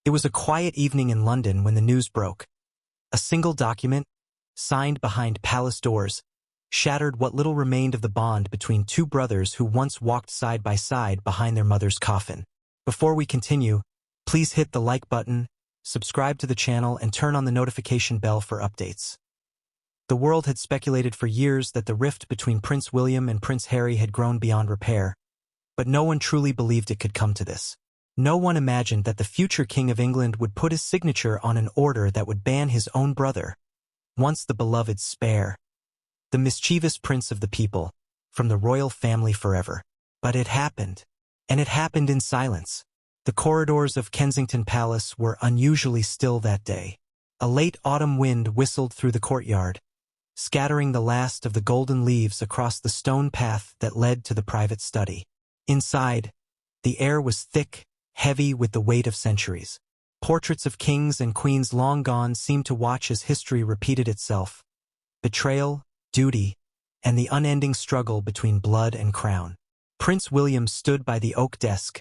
It was a quiet evening in London when the news broke. A single document, signed behind palace doors, shattered what little remained of the bond between two brothers who once walked side by side behind their mother's coffin. Before we continue, please hit the like button, subscribe to the channel, and turn on the notification bell for updates. The world had speculated for years that the rift between Prince William and Prince Harry had grown beyond repair, but no one truly believed it could come to this. No one imagined that the future King of England would put his signature on an order that would ban his own brother, once the beloved spare, the mischievous prince of the people, from the royal family forever. But it happened, and it happened in silence. The corridors of Kensington Palace were unusually still that day. A late autumn wind whistled through the courtyard, scattering the last of the golden leaves across the stone path that led to the private study. Inside, the air was thick, heavy with the weight of centuries. Portraits of kings and queens long gone seemed to watch as history repeated itself. Betrayal, duty, and the unending struggle between blood and crown. Prince William stood by the oak desk,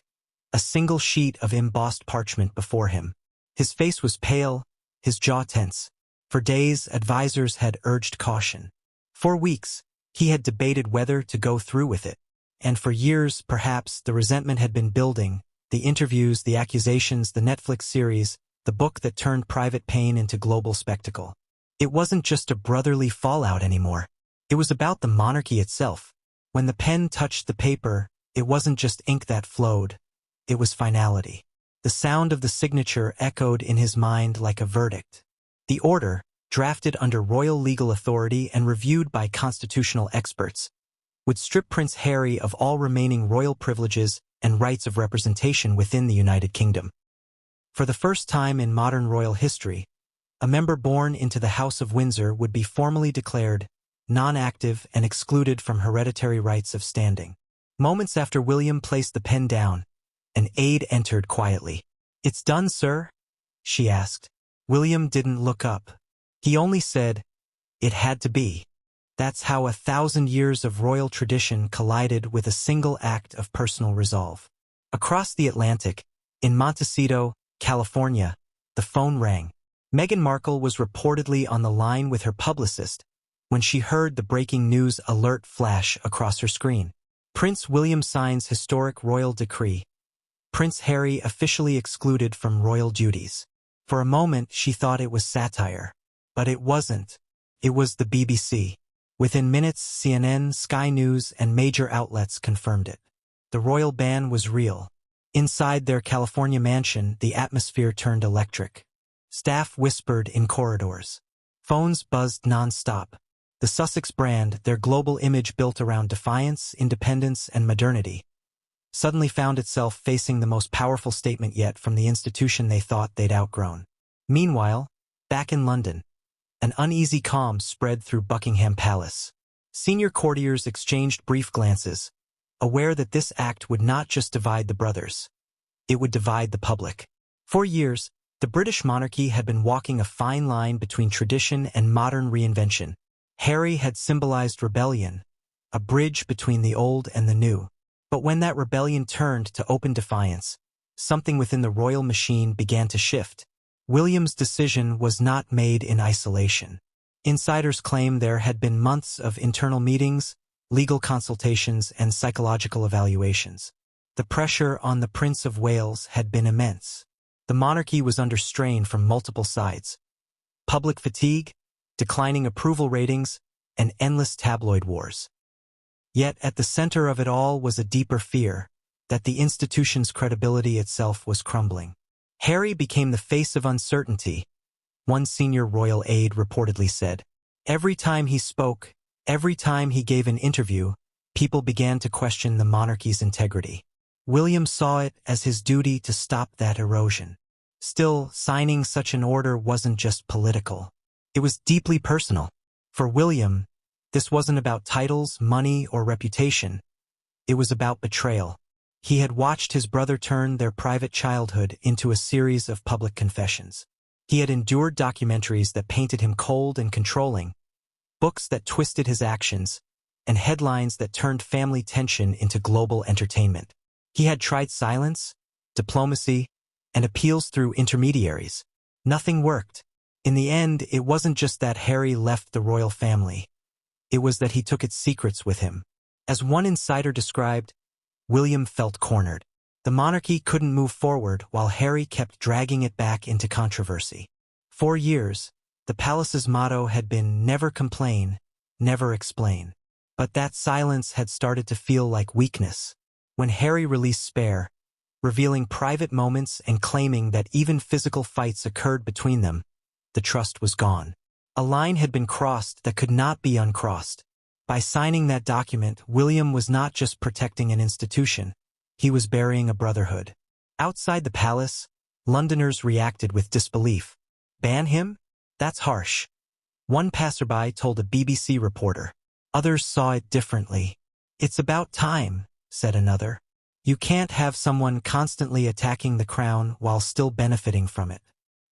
a single sheet of embossed parchment before him. His face was pale, his jaw tense. For days, advisors had urged caution. For weeks, he had debated whether to go through with it. And for years, perhaps, the resentment had been building. The interviews, the accusations, the Netflix series, the book that turned private pain into global spectacle. It wasn't just a brotherly fallout anymore. It was about the monarchy itself. When the pen touched the paper, it wasn't just ink that flowed. It was finality. The sound of the signature echoed in his mind like a verdict. The order, drafted under royal legal authority and reviewed by constitutional experts, would strip Prince Harry of all remaining royal privileges and rights of representation within the United Kingdom. For the first time in modern royal history, a member born into the House of Windsor would be formally declared non-active and excluded from hereditary rights of standing. Moments after William placed the pen down, an aide entered quietly. "It's done, sir?" she asked. William didn't look up. He only said, "It had to be." That's how 1,000 years of royal tradition collided with a single act of personal resolve. Across the Atlantic, in Montecito, California, the phone rang. Meghan Markle was reportedly on the line with her publicist when she heard the breaking news alert flash across her screen. Prince William signs historic royal decree. Prince Harry officially excluded from royal duties. For a moment, she thought it was satire. But it wasn't. It was the BBC. Within minutes, CNN, Sky News, and major outlets confirmed it. The royal ban was real. Inside their California mansion, the atmosphere turned electric. Staff whispered in corridors. Phones buzzed non-stop. The Sussex brand, their global image built around defiance, independence, and modernity, suddenly found itself facing the most powerful statement yet from the institution they thought they'd outgrown. Meanwhile, back in London, an uneasy calm spread through Buckingham Palace. Senior courtiers exchanged brief glances, aware that this act would not just divide the brothers. It would divide the public. For years, the British monarchy had been walking a fine line between tradition and modern reinvention. Harry had symbolized rebellion, a bridge between the old and the new. But when that rebellion turned to open defiance, something within the royal machine began to shift. William's decision was not made in isolation. Insiders claim there had been months of internal meetings, legal consultations, and psychological evaluations. The pressure on the Prince of Wales had been immense. The monarchy was under strain from multiple sides. Public fatigue, declining approval ratings, and endless tabloid wars. Yet at the center of it all was a deeper fear, that the institution's credibility itself was crumbling. Harry became the face of uncertainty, one senior royal aide reportedly said. Every time he spoke, every time he gave an interview, people began to question the monarchy's integrity. William saw it as his duty to stop that erosion. Still, signing such an order wasn't just political. It was deeply personal. For William, this wasn't about titles, money, or reputation. It was about betrayal. He had watched his brother turn their private childhood into a series of public confessions. He had endured documentaries that painted him cold and controlling, books that twisted his actions, and headlines that turned family tension into global entertainment. He had tried silence, diplomacy, and appeals through intermediaries. Nothing worked. In the end, it wasn't just that Harry left the royal family. It was that he took its secrets with him. As one insider described, William felt cornered. The monarchy couldn't move forward while Harry kept dragging it back into controversy. For years, the palace's motto had been never complain, never explain. But that silence had started to feel like weakness. When Harry released Spare, revealing private moments and claiming that even physical fights occurred between them, the trust was gone. A line had been crossed that could not be uncrossed. By signing that document, William was not just protecting an institution, he was burying a brotherhood. Outside the palace, Londoners reacted with disbelief. Ban him? That's harsh. One passerby told a BBC reporter. Others saw it differently. It's about time, said another. You can't have someone constantly attacking the crown while still benefiting from it.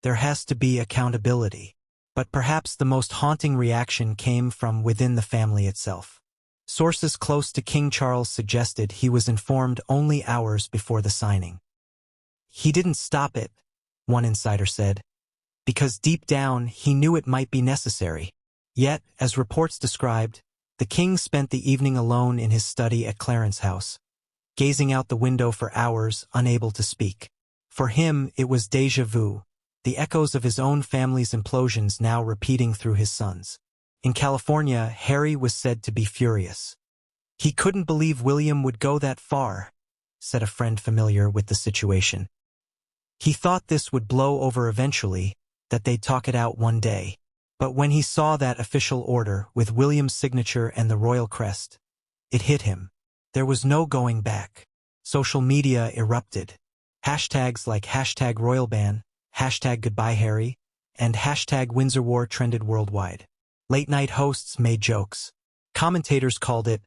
There has to be accountability. But perhaps the most haunting reaction came from within the family itself. Sources close to King Charles suggested he was informed only hours before the signing. He didn't stop it, one insider said, because deep down he knew it might be necessary. Yet, as reports described, the king spent the evening alone in his study at Clarence House, gazing out the window for hours, unable to speak. For him, it was déjà vu, the echoes of his own family's implosions now repeating through his sons. In California, Harry was said to be furious. He couldn't believe William would go that far, said a friend familiar with the situation. He thought this would blow over eventually, that they'd talk it out one day. But when he saw that official order with William's signature and the royal crest, it hit him. There was no going back. Social media erupted. Hashtags like #RoyalBan, #GoodbyeHarry, and #WindsorWar trended worldwide. Late-night hosts made jokes. Commentators called it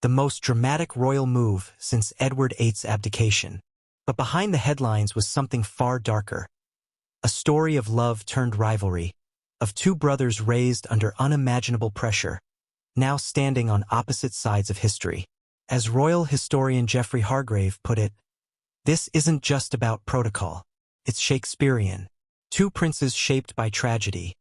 the most dramatic royal move since Edward VIII's abdication. But behind the headlines was something far darker. A story of love turned rivalry, of two brothers raised under unimaginable pressure, now standing on opposite sides of history. As royal historian Geoffrey Hargrave put it, this isn't just about protocol. It's Shakespearean. Two princes shaped by tragedy,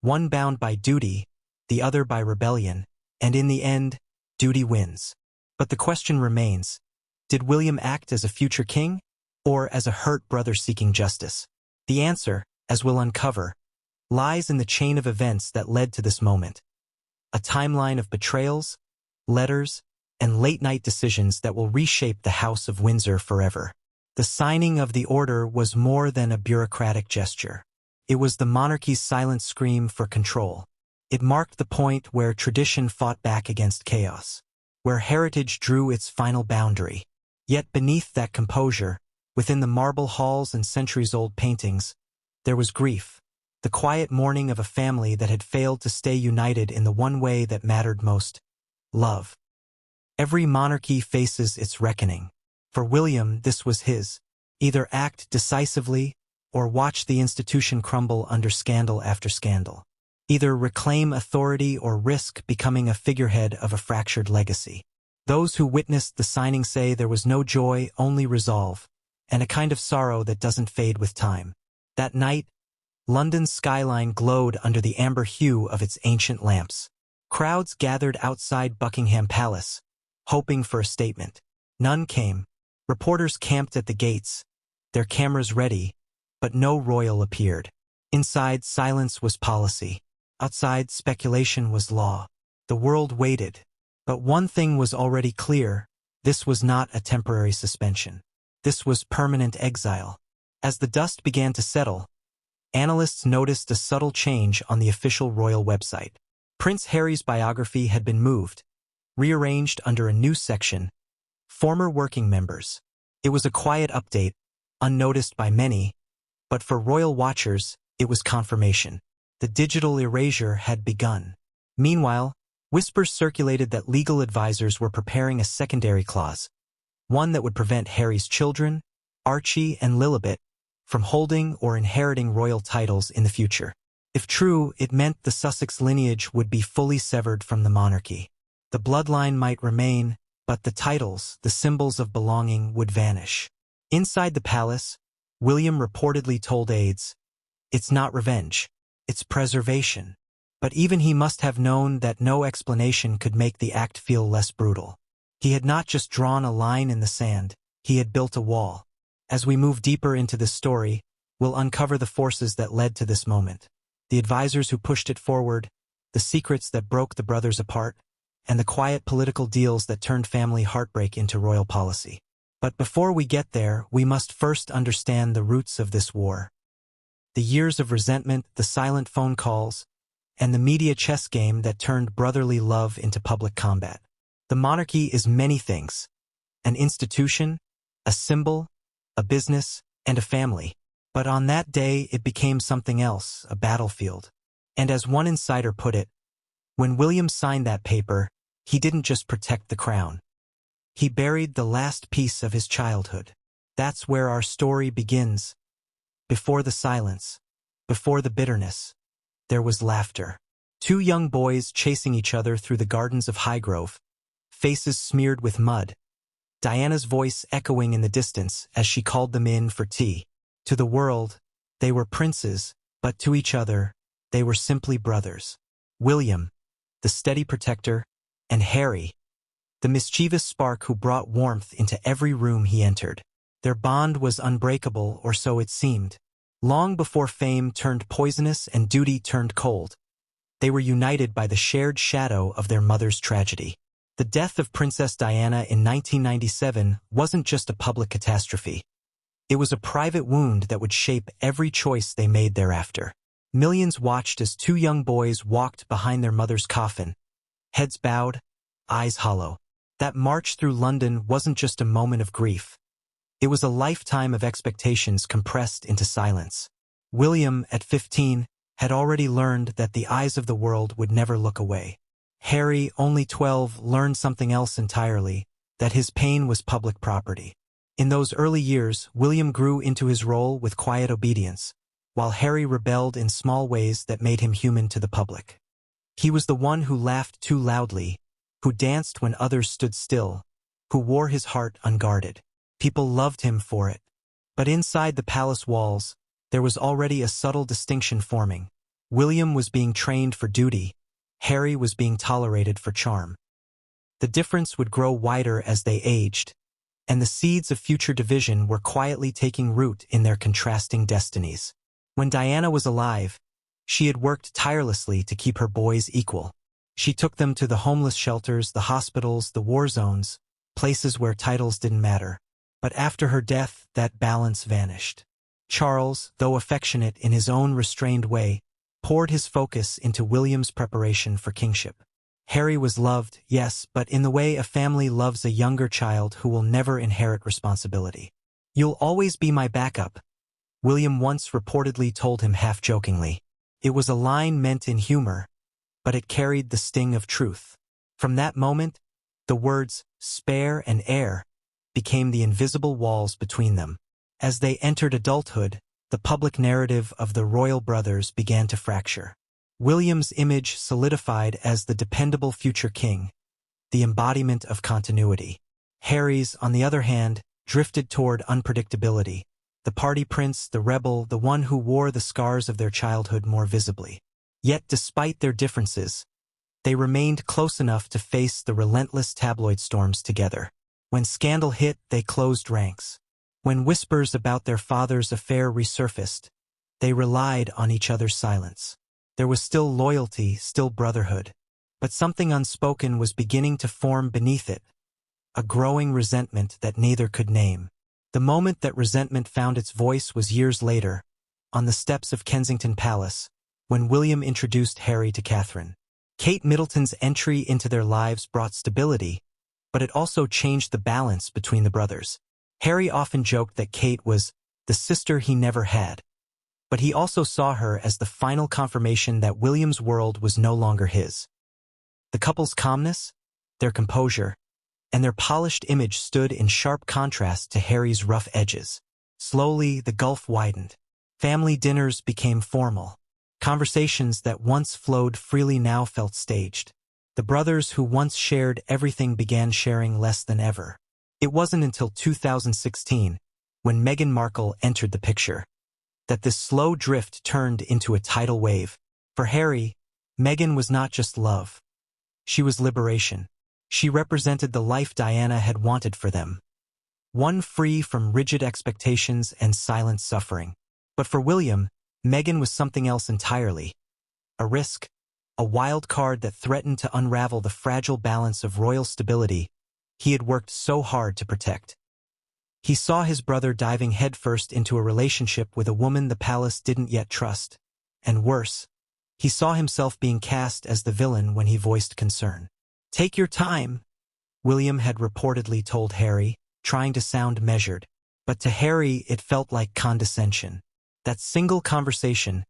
one bound by duty, the other by rebellion, and in the end, duty wins. But the question remains, did William act as a future king, or as a hurt brother seeking justice? The answer, as we'll uncover, lies in the chain of events that led to this moment. A timeline of betrayals, letters, and late-night decisions that will reshape the House of Windsor forever. The signing of the order was more than a bureaucratic gesture. It was the monarchy's silent scream for control. It marked the point where tradition fought back against chaos, where heritage drew its final boundary. Yet beneath that composure, within the marble halls and centuries-old paintings, there was grief, the quiet mourning of a family that had failed to stay united in the one way that mattered most: love. Every monarchy faces its reckoning. For William, this was his. Either act decisively, or watch the institution crumble under scandal after scandal. Either reclaim authority or risk becoming a figurehead of a fractured legacy. Those who witnessed the signing say there was no joy, only resolve, and a kind of sorrow that doesn't fade with time. That night, London's skyline glowed under the amber hue of its ancient lamps. Crowds gathered outside Buckingham Palace, hoping for a statement. None came. Reporters camped at the gates, their cameras ready, but no royal appeared. Inside, silence was policy. Outside, speculation was law. The world waited. But one thing was already clear: this was not a temporary suspension. This was permanent exile. As the dust began to settle, analysts noticed a subtle change on the official royal website. Prince Harry's biography had been moved, rearranged under a new section: former working members. It was a quiet update, unnoticed by many, but for royal watchers, it was confirmation. The digital erasure had begun. Meanwhile, whispers circulated that legal advisors were preparing a secondary clause, one that would prevent Harry's children, Archie and Lilibet, from holding or inheriting royal titles in the future. If true, it meant the Sussex lineage would be fully severed from the monarchy. The bloodline might remain, but the titles, the symbols of belonging, would vanish. Inside the palace, William reportedly told aides, "It's not revenge, it's preservation." But even he must have known that no explanation could make the act feel less brutal. He had not just drawn a line in the sand, he had built a wall. As we move deeper into this story, we'll uncover the forces that led to this moment, the advisors who pushed it forward, the secrets that broke the brothers apart, and the quiet political deals that turned family heartbreak into royal policy. But before we get there, we must first understand the roots of this war. The years of resentment, the silent phone calls, and the media chess game that turned brotherly love into public combat. The monarchy is many things: an institution, a symbol, a business, and a family. But on that day, it became something else, a battlefield. And as one insider put it, when William signed that paper, he didn't just protect the crown. He buried the last piece of his childhood. That's where our story begins. Before the silence, before the bitterness, there was laughter. Two young boys chasing each other through the gardens of Highgrove, faces smeared with mud, Diana's voice echoing in the distance as she called them in for tea. To the world, they were princes, but to each other, they were simply brothers. William, the steady protector, and Harry, the mischievous spark who brought warmth into every room he entered. Their bond was unbreakable, or so it seemed. Long before fame turned poisonous and duty turned cold, they were united by the shared shadow of their mother's tragedy. The death of Princess Diana in 1997 wasn't just a public catastrophe. It was a private wound that would shape every choice they made thereafter. Millions watched as two young boys walked behind their mother's coffin, heads bowed, eyes hollow. That march through London wasn't just a moment of grief. It was a lifetime of expectations compressed into silence. William, at 15, had already learned that the eyes of the world would never look away. Harry, only 12, learned something else entirely, that his pain was public property. In those early years, William grew into his role with quiet obedience, while Harry rebelled in small ways that made him human to the public. He was the one who laughed too loudly, who danced when others stood still, who wore his heart unguarded. People loved him for it. But inside the palace walls, there was already a subtle distinction forming. William was being trained for duty. Harry was being tolerated for charm. The difference would grow wider as they aged, and the seeds of future division were quietly taking root in their contrasting destinies. When Diana was alive, she had worked tirelessly to keep her boys equal. She took them to the homeless shelters, the hospitals, the war zones, places where titles didn't matter. But after her death, that balance vanished. Charles, though affectionate in his own restrained way, poured his focus into William's preparation for kingship. Harry was loved, yes, but in the way a family loves a younger child who will never inherit responsibility. "You'll always be my backup," William once reportedly told him half-jokingly. It was a line meant in humor, but it carried the sting of truth. From that moment, the words spare and heir became the invisible walls between them. As they entered adulthood, the public narrative of the royal brothers began to fracture. William's image solidified as the dependable future king, the embodiment of continuity. Harry's, on the other hand, drifted toward unpredictability, the party prince, the rebel, the one who wore the scars of their childhood more visibly. Yet despite their differences, they remained close enough to face the relentless tabloid storms together. When scandal hit, they closed ranks. When whispers about their father's affair resurfaced, they relied on each other's silence. There was still loyalty, still brotherhood, but something unspoken was beginning to form beneath it, a growing resentment that neither could name. The moment that resentment found its voice was years later, on the steps of Kensington Palace, when William introduced Harry to Catherine. Kate Middleton's entry into their lives brought stability, but it also changed the balance between the brothers. Harry often joked that Kate was the sister he never had, but he also saw her as the final confirmation that William's world was no longer his. The couple's calmness, their composure, and their polished image stood in sharp contrast to Harry's rough edges. Slowly, the gulf widened. Family dinners became formal. Conversations that once flowed freely now felt staged. The brothers who once shared everything began sharing less than ever. It wasn't until 2016, when Meghan Markle entered the picture, that this slow drift turned into a tidal wave. For Harry, Meghan was not just love. She was liberation. She represented the life Diana had wanted for them. One free from rigid expectations and silent suffering. But for William, Meghan was something else entirely. A risk, a wild card that threatened to unravel the fragile balance of royal stability he had worked so hard to protect. He saw his brother diving headfirst into a relationship with a woman the palace didn't yet trust. And worse, he saw himself being cast as the villain when he voiced concern. "Take your time," William had reportedly told Harry, trying to sound measured. But to Harry it felt like condescension. That single conversation,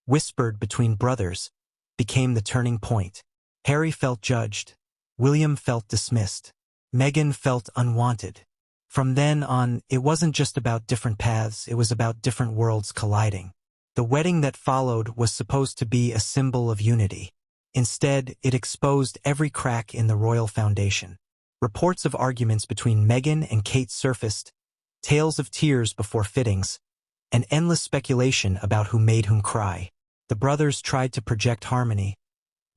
whispered between brothers, became the turning point. Harry felt judged. William felt dismissed. Meghan felt unwanted. From then on, it wasn't just about different paths, it was about different worlds colliding. The wedding that followed was supposed to be a symbol of unity. Instead, it exposed every crack in the royal foundation. Reports of arguments between Meghan and Kate surfaced, tales of tears before fittings, and endless speculation about who made whom cry. The brothers tried to project harmony,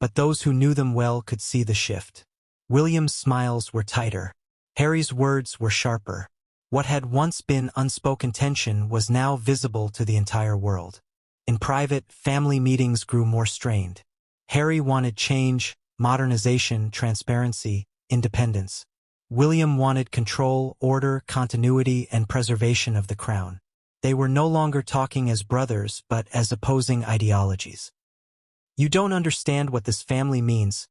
but those who knew them well could see the shift. William's smiles were tighter. Harry's words were sharper. What had once been unspoken tension was now visible to the entire world. In private, family meetings grew more strained. Harry wanted change, modernization, transparency, independence. William wanted control, order, continuity, and preservation of the crown. They were no longer talking as brothers, but as opposing ideologies. "You don't understand what this family means,"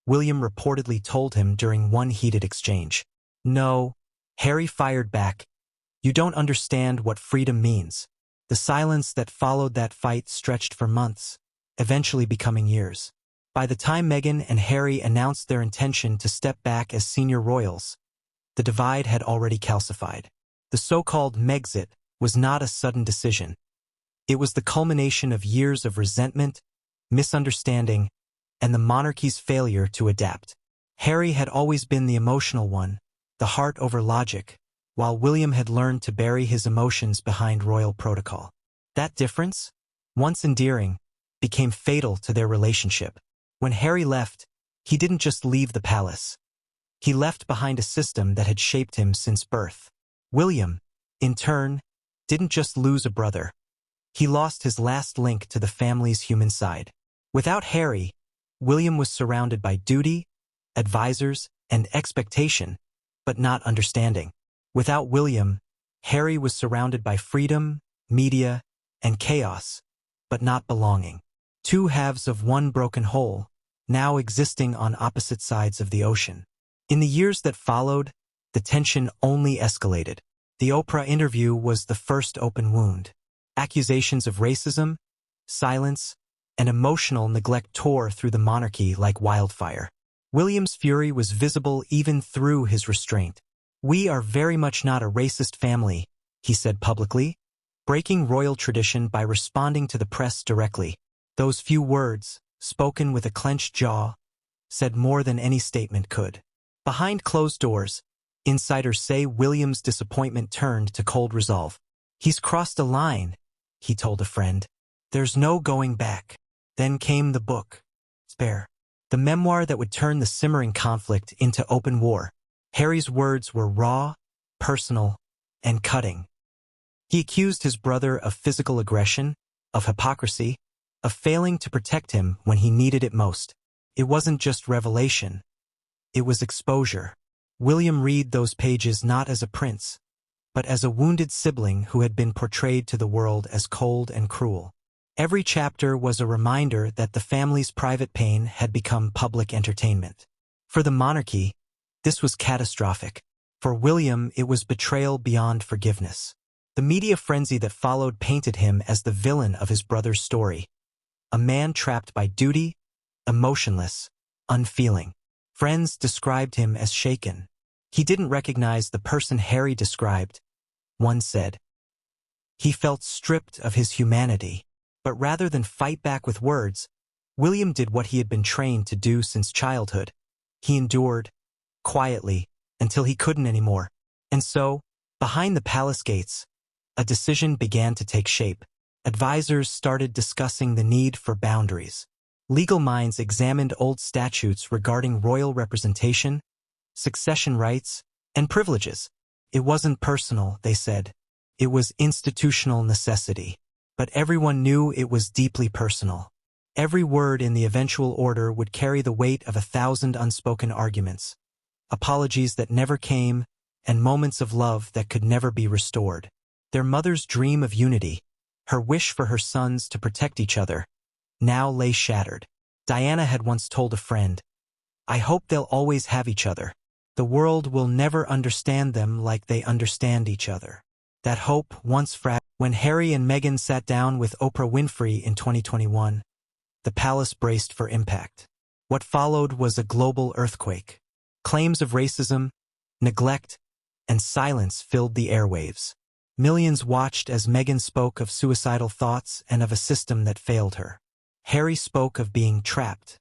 William reportedly told him during one heated exchange. "No," Harry fired back. "You don't understand what freedom means." The silence that followed that fight stretched for months, eventually becoming years. By the time Meghan and Harry announced their intention to step back as senior royals, the divide had already calcified. The so-called Megxit was not a sudden decision. It was the culmination of years of resentment, misunderstanding, and the monarchy's failure to adapt. Harry had always been the emotional one, the heart over logic, while William had learned to bury his emotions behind royal protocol. That difference, once endearing, became fatal to their relationship. When Harry left, he didn't just leave the palace. He left behind a system that had shaped him since birth. William, in turn, didn't just lose a brother. He lost his last link to the family's human side. Without Harry, William was surrounded by duty, advisors, and expectation, but not understanding. Without William, Harry was surrounded by freedom, media, and chaos, but not belonging. Two halves of one broken whole, now existing on opposite sides of the ocean. In the years that followed, the tension only escalated. The Oprah interview was the first open wound. Accusations of racism, silence, and emotional neglect tore through the monarchy like wildfire. William's fury was visible even through his restraint. "We are very much not a racist family," he said publicly, breaking royal tradition by responding to the press directly. Those few words, spoken with a clenched jaw, said more than any statement could. Behind closed doors, insiders say William's disappointment turned to cold resolve. "He's crossed a line," he told a friend. "There's no going back." Then came the book, Spare, the memoir that would turn the simmering conflict into open war. Harry's words were raw, personal, and cutting. He accused his brother of physical aggression, of hypocrisy, of failing to protect him when he needed it most. It wasn't just revelation. It was exposure. William read those pages not as a prince, but as a wounded sibling who had been portrayed to the world as cold and cruel. Every chapter was a reminder that the family's private pain had become public entertainment. For the monarchy, this was catastrophic. For William, it was betrayal beyond forgiveness. The media frenzy that followed painted him as the villain of his brother's story, a man trapped by duty, emotionless, unfeeling. Friends described him as shaken. He didn't recognize the person Harry described. One said, "He felt stripped of his humanity." But rather than fight back with words, William did what he had been trained to do since childhood. He endured, quietly, until he couldn't anymore. And so, behind the palace gates, a decision began to take shape. Advisors started discussing the need for boundaries. Legal minds examined old statutes regarding royal representation, succession rights, and privileges. It wasn't personal, they said. It was institutional necessity. But everyone knew it was deeply personal. Every word in the eventual order would carry the weight of 1,000 unspoken arguments, apologies that never came, and moments of love that could never be restored. Their mother's dream of unity, her wish for her sons to protect each other, now lay shattered. Diana had once told a friend, "I hope they'll always have each other. The world will never understand them like they understand each other." That hope once fragile. When Harry and Meghan sat down with Oprah Winfrey in 2021, the palace braced for impact. What followed was a global earthquake. Claims of racism, neglect, and silence filled the airwaves. Millions watched as Meghan spoke of suicidal thoughts and of a system that failed her. Harry spoke of being trapped,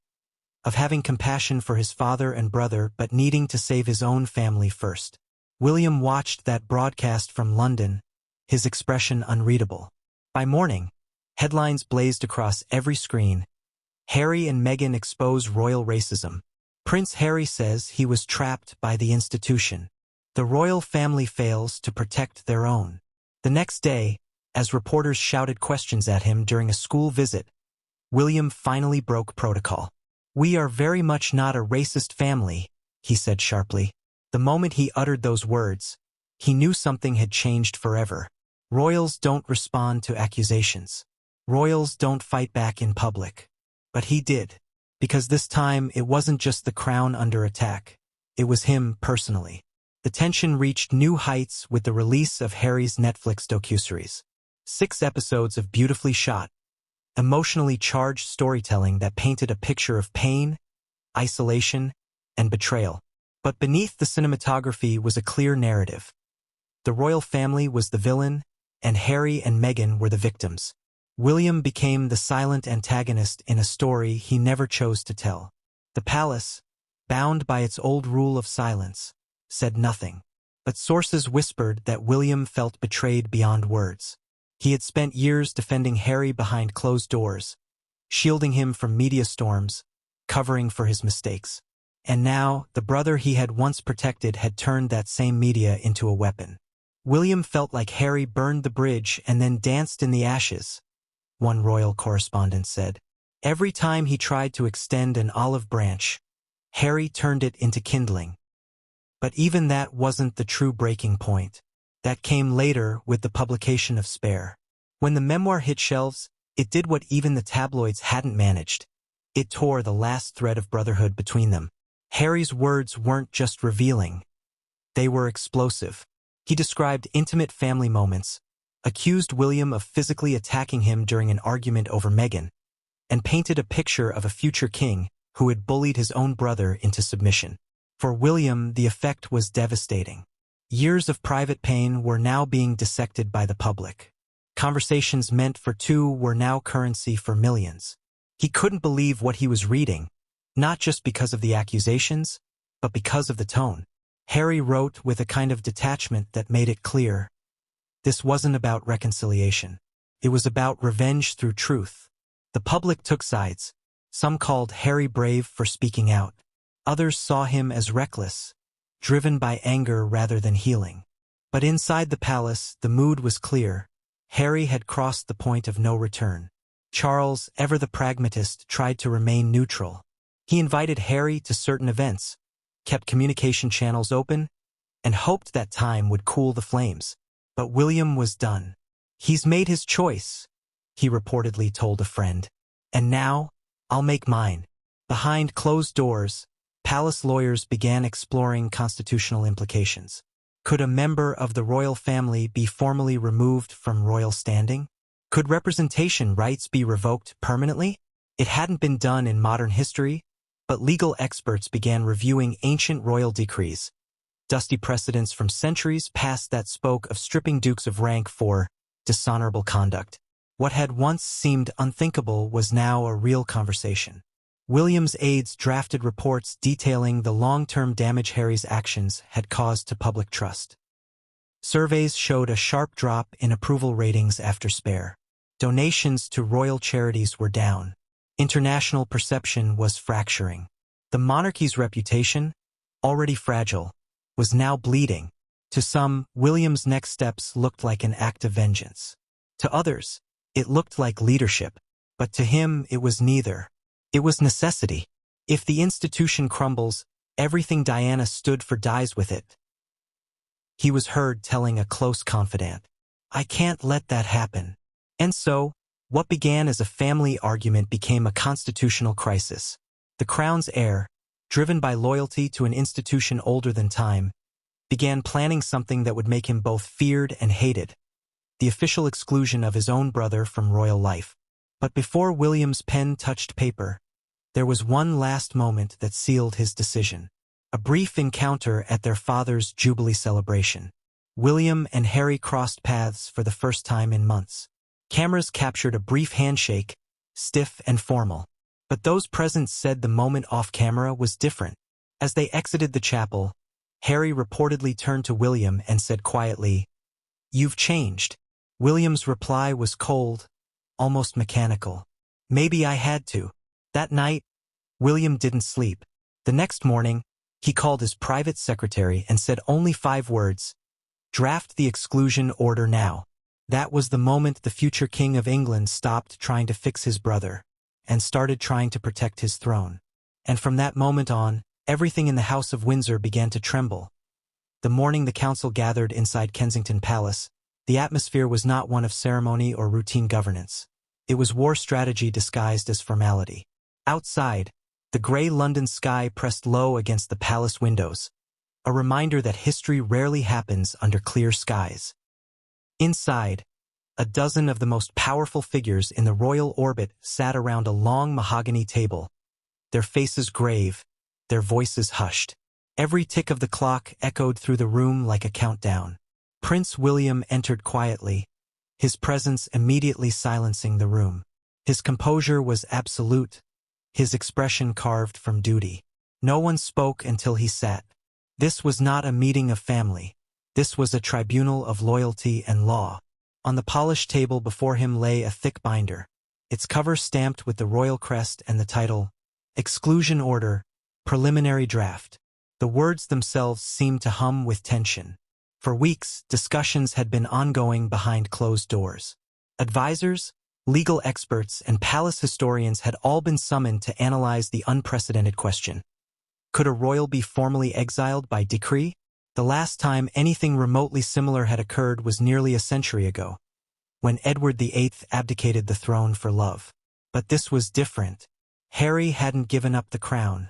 of having compassion for his father and brother but needing to save his own family first. William watched that broadcast from London, his expression unreadable. By morning, headlines blazed across every screen. Harry and Meghan expose royal racism. Prince Harry says he was trapped by the institution. The royal family fails to protect their own. The next day, as reporters shouted questions at him during a school visit, William finally broke protocol. "We are very much not a racist family," he said sharply. The moment he uttered those words, he knew something had changed forever. Royals don't respond to accusations. Royals don't fight back in public. But he did. Because this time it wasn't just the crown under attack. It was him personally. The tension reached new heights with the release of Harry's Netflix docuseries. 6 episodes of beautifully shot, emotionally charged storytelling that painted a picture of pain, isolation, and betrayal. But beneath the cinematography was a clear narrative. The royal family was the villain, and Harry and Meghan were the victims. William became the silent antagonist in a story he never chose to tell. The palace, bound by its old rule of silence, said nothing. But sources whispered that William felt betrayed beyond words. He had spent years defending Harry behind closed doors, shielding him from media storms, covering for his mistakes. And now, the brother he had once protected had turned that same media into a weapon. William felt like Harry burned the bridge and then danced in the ashes, one royal correspondent said. Every time he tried to extend an olive branch, Harry turned it into kindling. But even that wasn't the true breaking point. That came later with the publication of Spare. When the memoir hit shelves, it did what even the tabloids hadn't managed. It tore the last thread of brotherhood between them. Harry's words weren't just revealing. They were explosive. He described intimate family moments, accused William of physically attacking him during an argument over Meghan, and painted a picture of a future king who had bullied his own brother into submission. For William, the effect was devastating. Years of private pain were now being dissected by the public. Conversations meant for two were now currency for millions. He couldn't believe what he was reading, not just because of the accusations, but because of the tone. Harry wrote with a kind of detachment that made it clear. This wasn't about reconciliation. It was about revenge through truth. The public took sides. Some called Harry brave for speaking out. Others saw him as reckless, driven by anger rather than healing. But inside the palace, the mood was clear. Harry had crossed the point of no return. Charles, ever the pragmatist, tried to remain neutral. He invited Harry to certain events, kept communication channels open, and hoped that time would cool the flames. But William was done. "He's made his choice," he reportedly told a friend. "And now, I'll make mine." Behind closed doors, palace lawyers began exploring constitutional implications. Could a member of the royal family be formally removed from royal standing? Could representation rights be revoked permanently? It hadn't been done in modern history, but legal experts began reviewing ancient royal decrees, dusty precedents from centuries past that spoke of stripping dukes of rank for dishonorable conduct. What had once seemed unthinkable was now a real conversation. William's aides drafted reports detailing the long-term damage Harry's actions had caused to public trust. Surveys showed a sharp drop in approval ratings after Spare. Donations to royal charities were down. International perception was fracturing. The monarchy's reputation, already fragile, was now bleeding. To some, William's next steps looked like an act of vengeance. To others, it looked like leadership. But to him, it was neither. It was necessity. If the institution crumbles, everything Diana stood for dies with it. He was heard telling a close confidant, "I can't let that happen." And so, what began as a family argument became a constitutional crisis. The crown's heir, driven by loyalty to an institution older than time, began planning something that would make him both feared and hated: the official exclusion of his own brother from royal life. But before William's pen touched paper, there was one last moment that sealed his decision. A brief encounter at their father's Jubilee celebration. William and Harry crossed paths for the first time in months. Cameras captured a brief handshake, stiff and formal. But those present said the moment off camera was different. As they exited the chapel, Harry reportedly turned to William and said quietly, "You've changed." William's reply was cold, almost mechanical. "Maybe I had to." That night, William didn't sleep. The next morning, he called his private secretary and said only 5 words: "Draft the exclusion order now." That was the moment the future King of England stopped trying to fix his brother and started trying to protect his throne. And from that moment on, everything in the House of Windsor began to tremble. The morning the council gathered inside Kensington Palace, the atmosphere was not one of ceremony or routine governance. It was war strategy disguised as formality. Outside, the gray London sky pressed low against the palace windows, a reminder that history rarely happens under clear skies. Inside, a dozen of the most powerful figures in the royal orbit sat around a long mahogany table, their faces grave, their voices hushed. Every tick of the clock echoed through the room like a countdown. Prince William entered quietly, his presence immediately silencing the room. His composure was absolute, his expression carved from duty. No one spoke until he sat. This was not a meeting of family. This was a tribunal of loyalty and law. On the polished table before him lay a thick binder, its cover stamped with the royal crest and the title, "Exclusion Order, Preliminary Draft." The words themselves seemed to hum with tension. For weeks, discussions had been ongoing behind closed doors. Advisors, legal experts, and palace historians had all been summoned to analyze the unprecedented question. Could a royal be formally exiled by decree? The last time anything remotely similar had occurred was nearly a century ago, when Edward VIII abdicated the throne for love. But this was different. Harry hadn't given up the crown.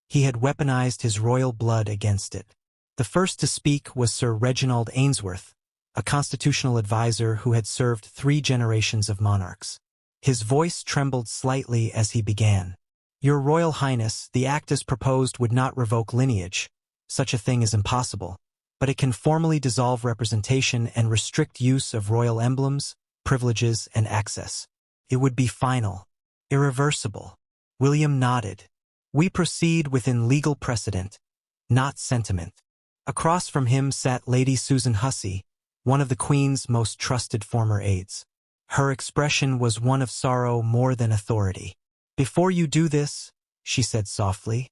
He had weaponized his royal blood against it. The first to speak was Sir Reginald Ainsworth, a constitutional advisor who had served 3 generations of monarchs. His voice trembled slightly as he began. "Your Royal Highness, the act as proposed would not revoke lineage. Such a thing is impossible. But it can formally dissolve representation and restrict use of royal emblems, privileges, and access. It would be final, irreversible." William nodded. "We proceed within legal precedent, not sentiment." Across from him sat Lady Susan Hussey, one of the Queen's most trusted former aides. Her expression was one of sorrow more than authority. "Before you do this," she said softly,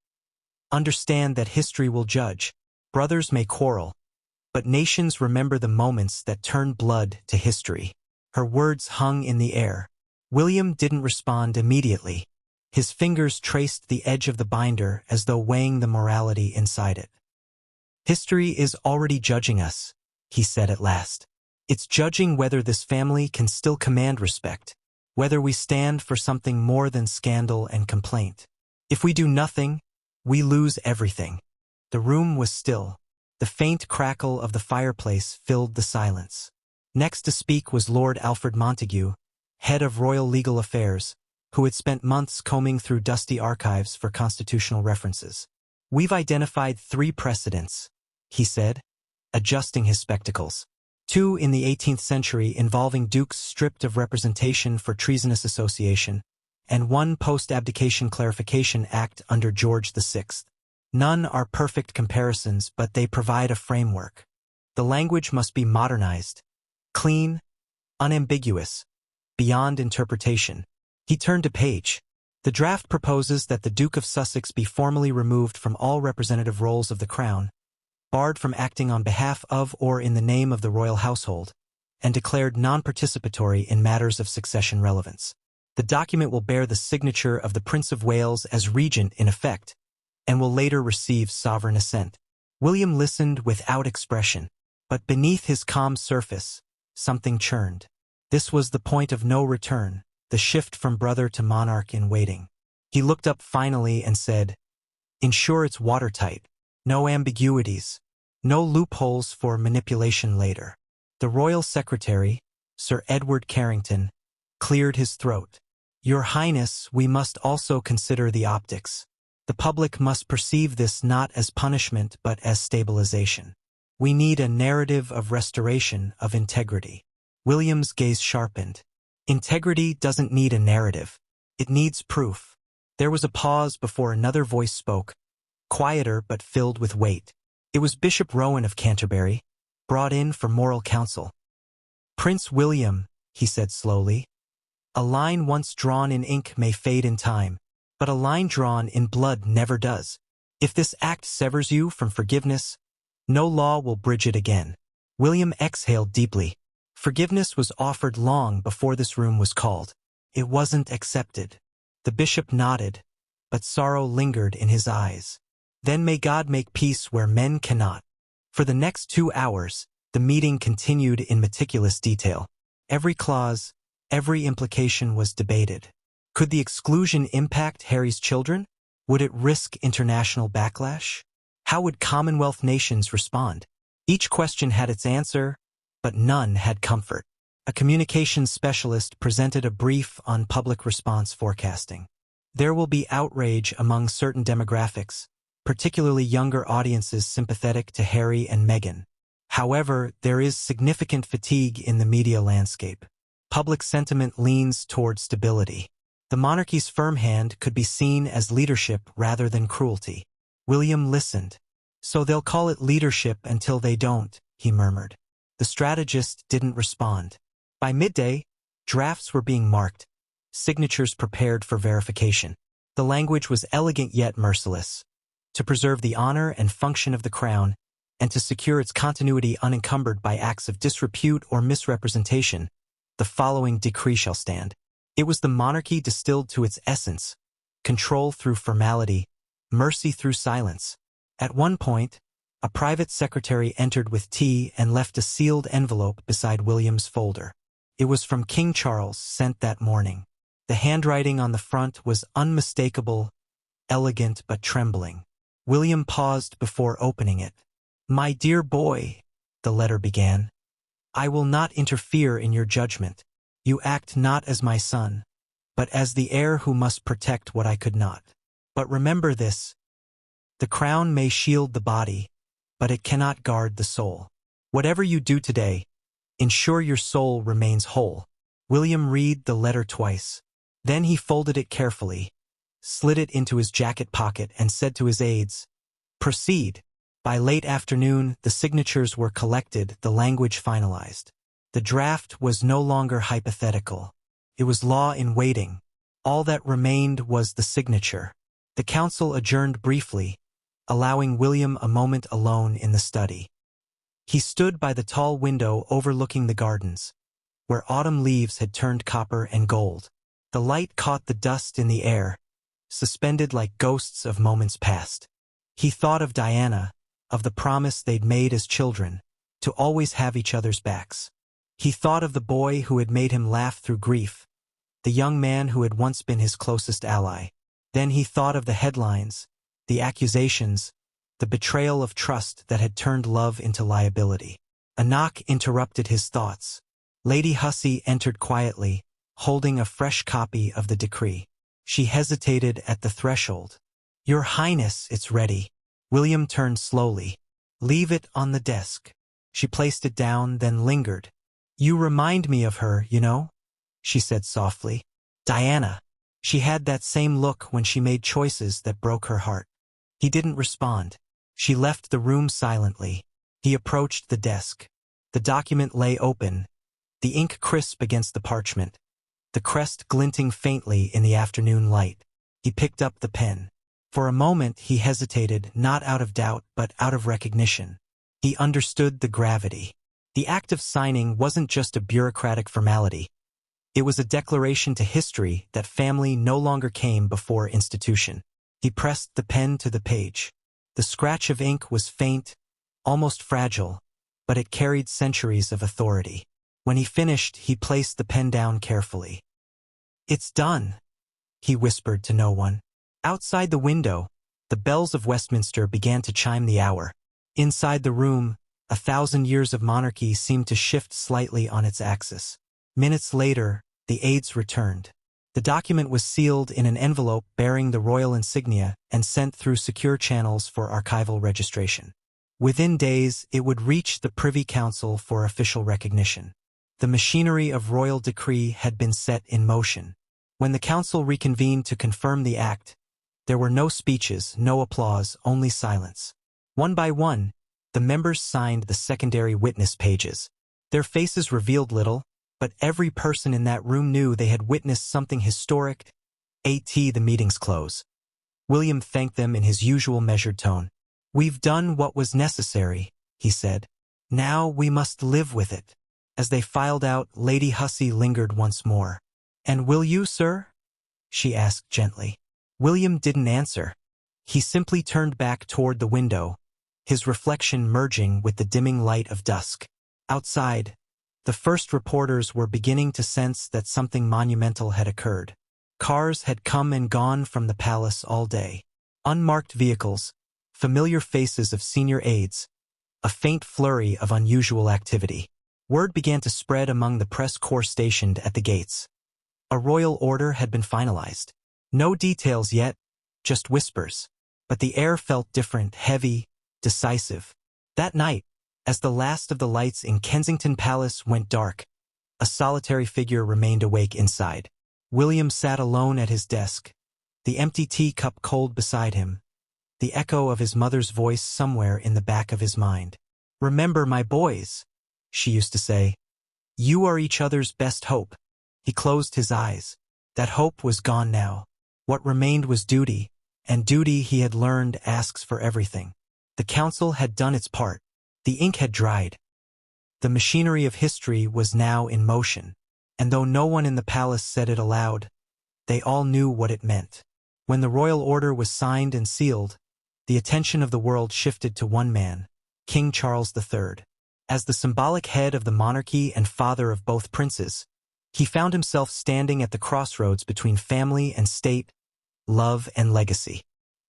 "understand that history will judge. Brothers may quarrel, but nations remember the moments that turn blood to history." Her words hung in the air. William didn't respond immediately. His fingers traced the edge of the binder as though weighing the morality inside it. "History is already judging us," he said at last. "It's judging whether this family can still command respect, whether we stand for something more than scandal and complaint. If we do nothing, we lose everything." The room was still. The faint crackle of the fireplace filled the silence. Next to speak was Lord Alfred Montague, head of Royal Legal Affairs, who had spent months combing through dusty archives for constitutional references. "We've identified 3 precedents," he said, adjusting his spectacles. 2 in the 18th century involving dukes stripped of representation for treasonous association, and 1 post-abdication clarification act under George VI. None are perfect comparisons, but they provide a framework. The language must be modernized, clean, unambiguous, beyond interpretation. He turned a page. The draft proposes that the Duke of Sussex be formally removed from all representative roles of the Crown, barred from acting on behalf of or in the name of the royal household, and declared non-participatory in matters of succession relevance. The document will bear the signature of the Prince of Wales as regent in effect, and will later receive sovereign assent. William listened without expression, but beneath his calm surface, something churned. This was the point of no return, the shift from brother to monarch in waiting. He looked up finally and said, "Ensure it's watertight. No ambiguities. No loopholes for manipulation later." The royal secretary, Sir Edward Carrington, cleared his throat. "Your Highness, we must also consider the optics. The public must perceive this not as punishment but as stabilization. We need a narrative of restoration of integrity." William's gaze sharpened. Integrity doesn't need a narrative. It needs proof. There was a pause before another voice spoke, quieter but filled with weight. It was Bishop Rowan of Canterbury, brought in for moral counsel. "Prince William," he said slowly, "a line once drawn in ink may fade in time, but a line drawn in blood never does. If this act severs you from forgiveness, no law will bridge it again." William exhaled deeply. Forgiveness was offered long before this room was called. It wasn't accepted. The bishop nodded, but sorrow lingered in his eyes. "Then may God make peace where men cannot." For the next 2 hours, the meeting continued in meticulous detail. Every clause, every implication was debated. Could the exclusion impact Harry's children? Would it risk international backlash? How would Commonwealth nations respond? Each question had its answer, but none had comfort. A communications specialist presented a brief on public response forecasting. There will be outrage among certain demographics, particularly younger audiences sympathetic to Harry and Meghan. However, there is significant fatigue in the media landscape. Public sentiment leans toward stability. The monarchy's firm hand could be seen as leadership rather than cruelty. William listened. "So they'll call it leadership until they don't," he murmured. The strategist didn't respond. By midday, drafts were being marked, signatures prepared for verification. The language was elegant yet merciless. To preserve the honor and function of the crown, and to secure its continuity unencumbered by acts of disrepute or misrepresentation, the following decree shall stand. It was the monarchy distilled to its essence: control through formality, mercy through silence. At one point, a private secretary entered with tea and left a sealed envelope beside William's folder. It was from King Charles, sent that morning. The handwriting on the front was unmistakable, elegant but trembling. William paused before opening it. "My dear boy," the letter began, "I will not interfere in your judgment. You act not as my son, but as the heir who must protect what I could not. But remember this: the crown may shield the body, but it cannot guard the soul. Whatever you do today, ensure your soul remains whole." William read the letter twice. Then he folded it carefully, slid it into his jacket pocket, and said to his aides, "Proceed." By late afternoon, the signatures were collected, the language finalized. The draft was no longer hypothetical. It was law in waiting. All that remained was the signature. The council adjourned briefly, allowing William a moment alone in the study. He stood by the tall window overlooking the gardens, where autumn leaves had turned copper and gold. The light caught the dust in the air, suspended like ghosts of moments past. He thought of Diana, of the promise they'd made as children, to always have each other's backs. He thought of the boy who had made him laugh through grief, the young man who had once been his closest ally. Then he thought of the headlines, the accusations, the betrayal of trust that had turned love into liability. A knock interrupted his thoughts. Lady Hussey entered quietly, holding a fresh copy of the decree. She hesitated at the threshold. "Your Highness, it's ready." William turned slowly. "Leave it on the desk." She placed it down, then lingered. "You remind me of her, you know," she said softly. "Diana." She had that same look when she made choices that broke her heart. He didn't respond. She left the room silently. He approached the desk. The document lay open, the ink crisp against the parchment, the crest glinting faintly in the afternoon light. He picked up the pen. For a moment he hesitated, not out of doubt but out of recognition. He understood the gravity. The act of signing wasn't just a bureaucratic formality. It was a declaration to history that family no longer came before institution. He pressed the pen to the page. The scratch of ink was faint, almost fragile, but it carried centuries of authority. When he finished, he placed the pen down carefully. "It's done," he whispered to no one. Outside the window, the bells of Westminster began to chime the hour. Inside the room, 1,000 years of monarchy seemed to shift slightly on its axis. Minutes later, the aides returned. The document was sealed in an envelope bearing the royal insignia and sent through secure channels for archival registration. Within days, it would reach the Privy Council for official recognition. The machinery of royal decree had been set in motion. When the council reconvened to confirm the act, there were no speeches, no applause, only silence. One by one, the members signed the secondary witness pages. Their faces revealed little, but every person in that room knew they had witnessed something historic. The meeting's close. William thanked them in his usual measured tone. "We've done what was necessary," he said. "Now we must live with it." As they filed out, Lady Hussey lingered once more. "And will you, sir?" she asked gently. William didn't answer. He simply turned back toward the window, his reflection merging with the dimming light of dusk. Outside, the first reporters were beginning to sense that something monumental had occurred. Cars had come and gone from the palace all day. Unmarked vehicles, familiar faces of senior aides, a faint flurry of unusual activity. Word began to spread among the press corps stationed at the gates. A royal order had been finalized. No details yet, just whispers. But the air felt different, heavy, decisive. That night, as the last of the lights in Kensington Palace went dark, a solitary figure remained awake inside. William sat alone at his desk, the empty teacup cold beside him, the echo of his mother's voice somewhere in the back of his mind. "Remember, my boys," she used to say. "You are each other's best hope." He closed his eyes. That hope was gone now. What remained was duty, and duty, he had learned, asks for everything. The council had done its part. The ink had dried. The machinery of history was now in motion, and though no one in the palace said it aloud, they all knew what it meant. When the royal order was signed and sealed, the attention of the world shifted to one man, King Charles III. As the symbolic head of the monarchy and father of both princes, he found himself standing at the crossroads between family and state, love and legacy.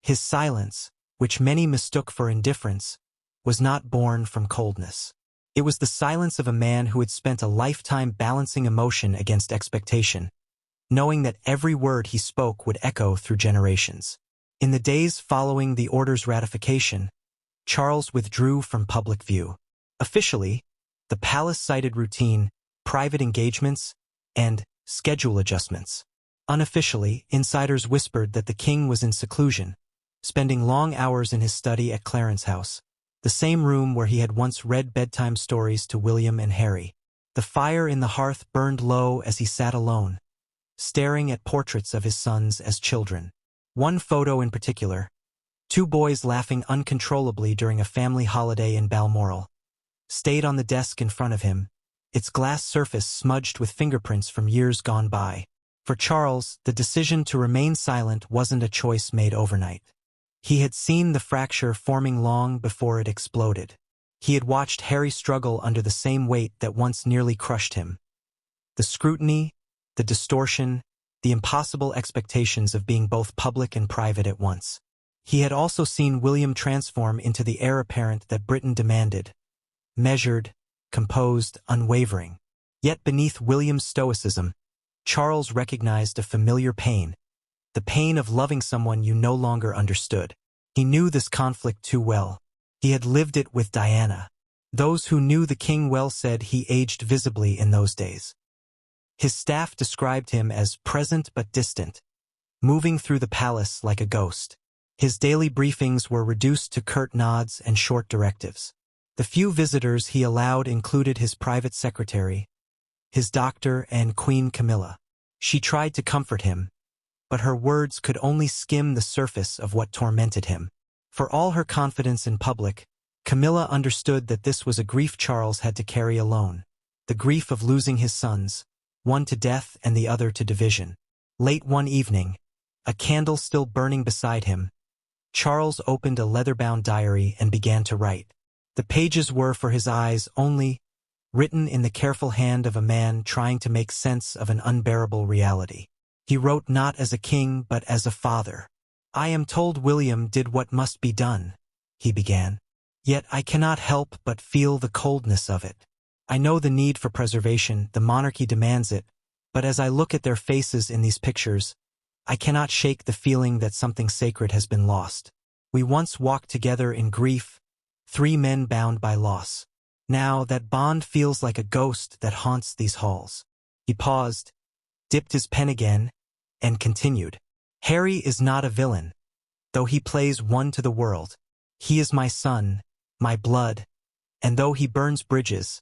His silence, which many mistook for indifference, was not born from coldness. It was the silence of a man who had spent a lifetime balancing emotion against expectation, knowing that every word he spoke would echo through generations. In the days following the order's ratification, Charles withdrew from public view. Officially, the palace cited routine, private engagements, and schedule adjustments. Unofficially, insiders whispered that the king was in seclusion, spending long hours in his study at Clarence House, the same room where he had once read bedtime stories to William and Harry. The fire in the hearth burned low as he sat alone, staring at portraits of his sons as children. One photo in particular, two boys laughing uncontrollably during a family holiday in Balmoral, stayed on the desk in front of him, its glass surface smudged with fingerprints from years gone by. For Charles, the decision to remain silent wasn't a choice made overnight. He had seen the fracture forming long before it exploded. He had watched Harry struggle under the same weight that once nearly crushed him. The scrutiny, the distortion, the impossible expectations of being both public and private at once. He had also seen William transform into the heir apparent that Britain demanded, measured, composed, unwavering. Yet beneath William's stoicism, Charles recognized a familiar pain, the pain of loving someone you no longer understood. He knew this conflict too well. He had lived it with Diana. Those who knew the king well said he aged visibly in those days. His staff described him as present but distant, moving through the palace like a ghost. His daily briefings were reduced to curt nods and short directives. The few visitors he allowed included his private secretary, his doctor, and Queen Camilla. She tried to comfort him, but her words could only skim the surface of what tormented him. For all her confidence in public, Camilla understood that this was a grief Charles had to carry alone. The grief of losing his sons, one to death and the other to division. Late one evening, a candle still burning beside him, Charles opened a leather-bound diary and began to write. The pages were for his eyes only, written in the careful hand of a man trying to make sense of an unbearable reality. He wrote not as a king but as a father. "I am told William did what must be done," he began. "Yet I cannot help but feel the coldness of it. I know the need for preservation, the monarchy demands it, but as I look at their faces in these pictures, I cannot shake the feeling that something sacred has been lost. We once walked together in grief, three men bound by loss. Now that bond feels like a ghost that haunts these halls." He paused, dipped his pen again, and continued. "Harry is not a villain, though he plays one to the world. He is my son, my blood, and though he burns bridges,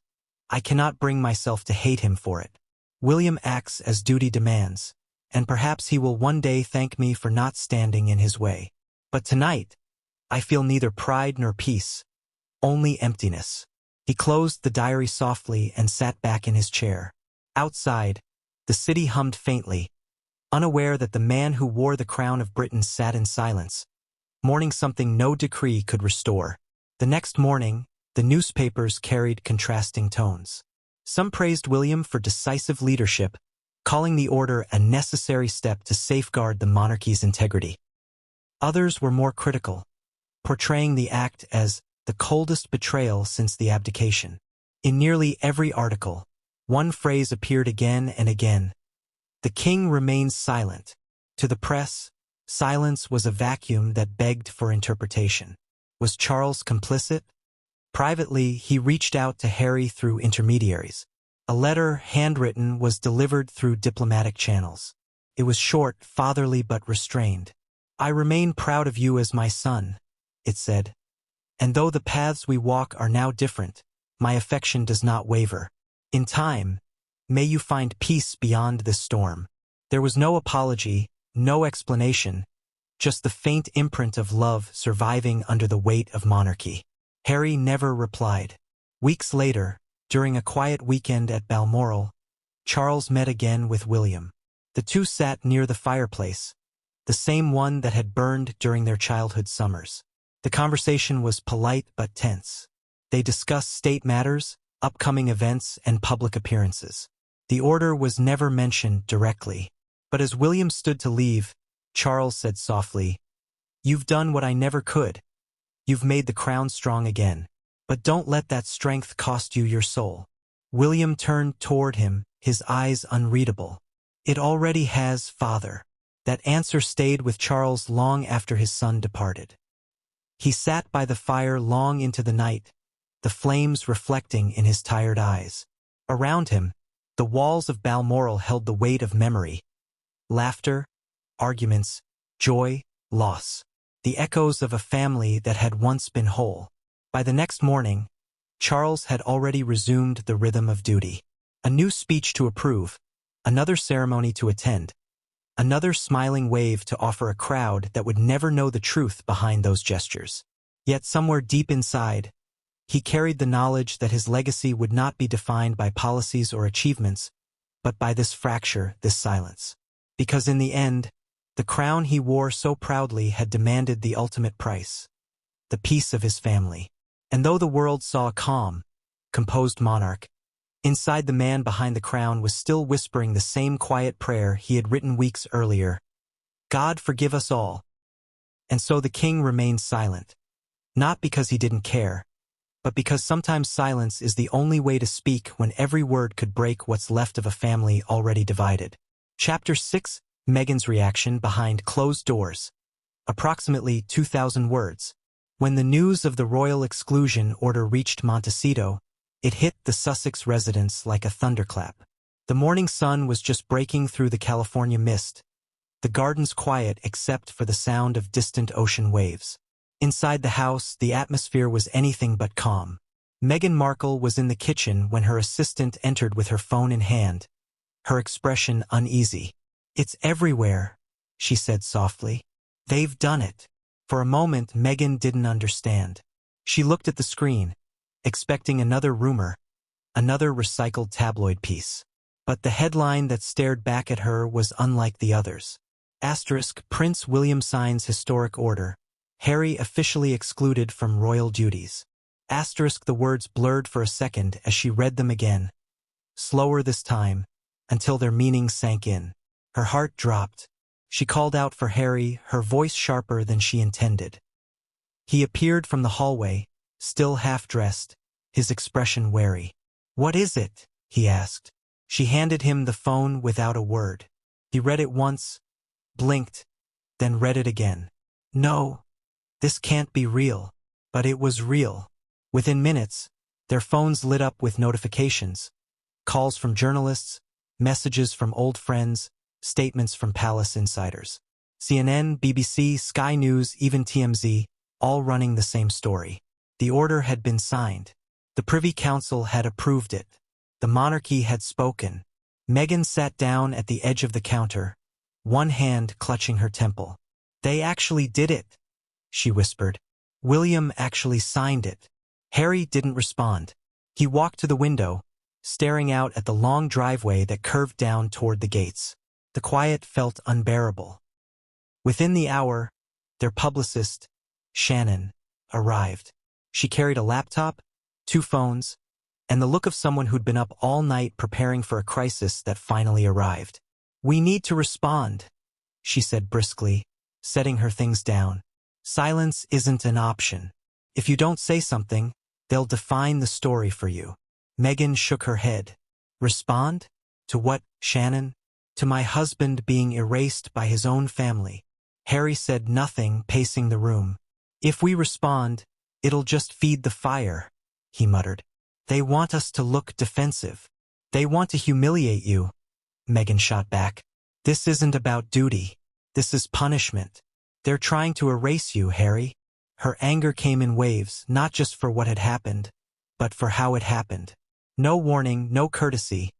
I cannot bring myself to hate him for it. William acts as duty demands, and perhaps he will one day thank me for not standing in his way. But tonight, I feel neither pride nor peace, only emptiness." He closed the diary softly and sat back in his chair. Outside, the city hummed faintly, unaware that the man who wore the crown of Britain sat in silence, mourning something no decree could restore. The next morning, the newspapers carried contrasting tones. Some praised William for decisive leadership, calling the order a necessary step to safeguard the monarchy's integrity. Others were more critical, portraying the act as the coldest betrayal since the abdication. In nearly every article, one phrase appeared again and again: "The king remains silent." To the press, silence was a vacuum that begged for interpretation. Was Charles complicit? Privately, he reached out to Harry through intermediaries. A letter, handwritten, was delivered through diplomatic channels. It was short, fatherly, but restrained. "I remain proud of you as my son," it said. "And though the paths we walk are now different, my affection does not waver. In time, may you find peace beyond this storm." There was no apology, no explanation, just the faint imprint of love surviving under the weight of monarchy. Harry never replied. Weeks later, during a quiet weekend at Balmoral, Charles met again with William. The two sat near the fireplace, the same one that had burned during their childhood summers. The conversation was polite but tense. They discussed state matters, upcoming events, and public appearances. The order was never mentioned directly, but as William stood to leave, Charles said softly, "You've done what I never could. You've made the crown strong again. But don't let that strength cost you your soul." William turned toward him, his eyes unreadable. "It already has, father." That answer stayed with Charles long after his son departed. He sat by the fire long into the night, the flames reflecting in his tired eyes. Around him, the walls of Balmoral held the weight of memory. Laughter, arguments, joy, loss. The echoes of a family that had once been whole. By the next morning, Charles had already resumed the rhythm of duty. A new speech to approve, another ceremony to attend, another smiling wave to offer a crowd that would never know the truth behind those gestures. Yet somewhere deep inside, he carried the knowledge that his legacy would not be defined by policies or achievements, but by this fracture, this silence. Because in the end, the crown he wore so proudly had demanded the ultimate price, the peace of his family. And though the world saw a calm, composed monarch, inside the man behind the crown was still whispering the same quiet prayer he had written weeks earlier: "God forgive us all." And so the king remained silent, not because he didn't care, but because sometimes silence is the only way to speak when every word could break what's left of a family already divided. Chapter 6: Meghan's reaction behind closed doors. Approximately 2,000 words. When the news of the royal exclusion order reached Montecito, it hit the Sussex residents like a thunderclap. The morning sun was just breaking through the California mist, the gardens quiet except for the sound of distant ocean waves. Inside the house, the atmosphere was anything but calm. Meghan Markle was in the kitchen when her assistant entered with her phone in hand, her expression uneasy. "It's everywhere," she said softly. "They've done it." For a moment, Meghan didn't understand. She looked at the screen, expecting another rumor, another recycled tabloid piece. But the headline that stared back at her was unlike the others. Prince William signs historic order. Harry officially excluded from royal duties. The words blurred for a second as she read them again, slower this time, until their meaning sank in. Her heart dropped. She called out for Harry, her voice sharper than she intended. He appeared from the hallway, still half-dressed, his expression wary. "What is it?" he asked. She handed him the phone without a word. He read it once, blinked, then read it again. "No, this can't be real." But it was real. Within minutes, their phones lit up with notifications, calls from journalists, messages from old friends, statements from palace insiders. CNN, BBC, Sky News, even TMZ, all running the same story. The order had been signed. The Privy Council had approved it. The monarchy had spoken. Meghan sat down at the edge of the counter, one hand clutching her temple. "They actually did it," she whispered. "William actually signed it." Harry didn't respond. He walked to the window, staring out at the long driveway that curved down toward the gates. The quiet felt unbearable. Within the hour, their publicist, Shannon, arrived. She carried a laptop, 2 phones, and the look of someone who'd been up all night preparing for a crisis that finally arrived. "We need to respond," she said briskly, setting her things down. "Silence isn't an option. If you don't say something, they'll define the story for you." Meghan shook her head. "Respond? To what, Shannon?" "To my husband being erased by his own family." Harry said nothing, pacing the room. "If we respond, it'll just feed the fire," he muttered. "They want us to look defensive. They want to humiliate you," Meghan shot back. "This isn't about duty. This is punishment. They're trying to erase you, Harry." Her anger came in waves, not just for what had happened, but for how it happened. No warning, no courtesy,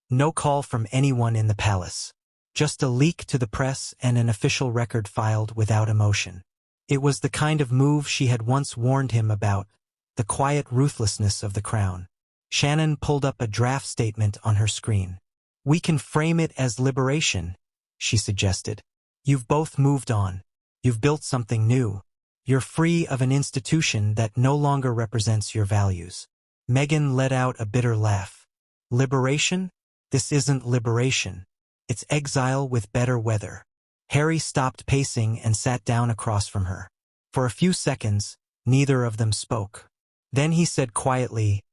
no call from anyone in the palace. Just a leak to the press and an official record filed without emotion. It was the kind of move she had once warned him about, the quiet ruthlessness of the crown. Shannon pulled up a draft statement on her screen. "We can frame it as liberation," she suggested. "You've both moved on. You've built something new. You're free of an institution that no longer represents your values." Meghan let out a bitter laugh. "Liberation? This isn't liberation. It's exile with better weather." Harry stopped pacing and sat down across from her. For a few seconds, neither of them spoke. Then he said quietly,